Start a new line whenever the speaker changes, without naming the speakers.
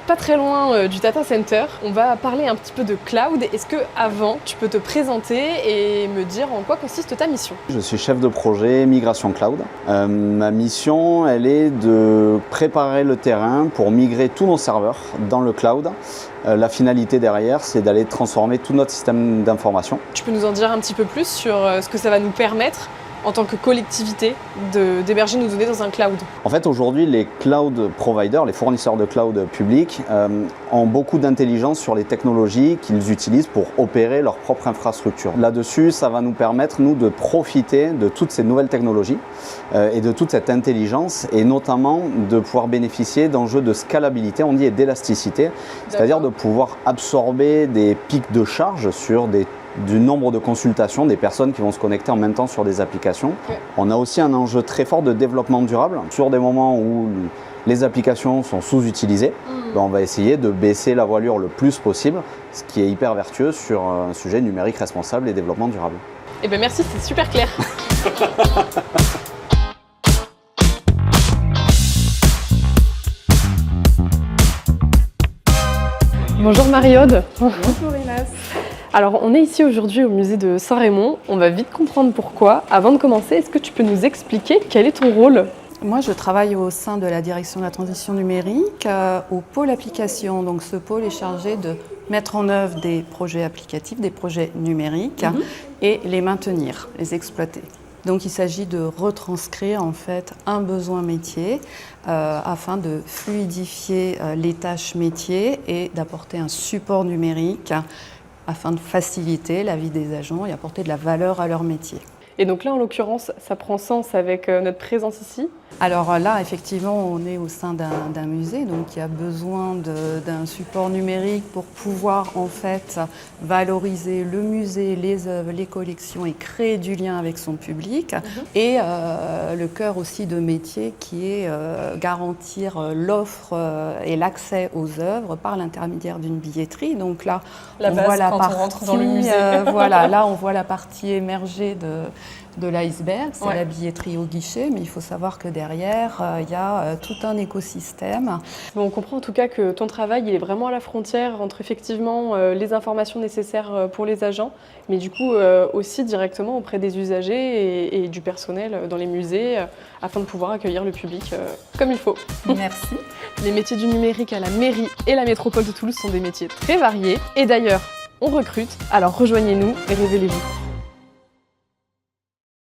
pas très loin du data center. On va parler un petit peu de cloud. Est-ce que avant, tu peux te présenter et me dire en quoi consiste ta mission?
Je suis chef de projet migration cloud. Ma mission, elle est de préparer le terrain pour migrer tous nos serveurs dans le cloud. La finalité derrière, c'est d'aller transformer tout notre système d'information.
Tu peux nous en dire un petit peu plus sur ce que ça va nous permettre en tant que collectivité d'héberger nos données dans un cloud?
En fait, aujourd'hui, les cloud providers, les fournisseurs de cloud publics, ont beaucoup d'intelligence sur les technologies qu'ils utilisent pour opérer leur propre infrastructure. Là-dessus, ça va nous permettre, nous, de profiter de toutes ces nouvelles technologies et de toute cette intelligence, et notamment de pouvoir bénéficier d'enjeux de scalabilité, on dit, et d'élasticité, c'est-à-dire de pouvoir absorber des pics de charge sur du nombre de consultations des personnes qui vont se connecter en même temps sur des applications. Okay. On a aussi un enjeu très fort de développement durable. Sur des moments où les applications sont sous-utilisées, on va essayer de baisser la voilure le plus possible, ce qui est hyper vertueux sur un sujet numérique responsable et développement durable.
Eh bien merci, c'est super clair. Bonjour Marie-Aude.
Bonjour Inès.
Alors, on est ici aujourd'hui au musée de Saint-Rémy. On va vite comprendre pourquoi. Avant de commencer, est-ce que tu peux nous expliquer quel est ton rôle?
Moi, je travaille au sein de la direction de la transition numérique, au pôle application. Donc, ce pôle est chargé de mettre en œuvre des projets applicatifs, des projets numériques et les maintenir, les exploiter. Donc, il s'agit de retranscrire en fait un besoin métier afin de fluidifier les tâches métiers et d'apporter un support numérique afin de faciliter la vie des agents et apporter de la valeur à leur métier.
Et donc là, en l'occurrence, ça prend sens avec notre présence ici?
Alors là, effectivement, on est au sein d'un musée, donc il y a besoin d'un support numérique pour pouvoir en fait valoriser le musée, les œuvres, les collections et créer du lien avec son public. Et le cœur aussi de métier qui est garantir l'offre et l'accès aux œuvres par l'intermédiaire d'une billetterie. Donc là,
on voit la partie, on rentre dans le musée.
Voilà, là on voit la partie émergée de l'iceberg, c'est la billetterie au guichet, mais il faut savoir que derrière, il y a tout un écosystème.
Bon, on comprend en tout cas que ton travail il est vraiment à la frontière entre effectivement les informations nécessaires pour les agents, mais du coup aussi directement auprès des usagers et du personnel dans les musées, afin de pouvoir accueillir le public comme il faut.
Merci.
Les métiers du numérique à la mairie et la métropole de Toulouse sont des métiers très variés, et d'ailleurs, on recrute, alors rejoignez-nous et révélez-vous.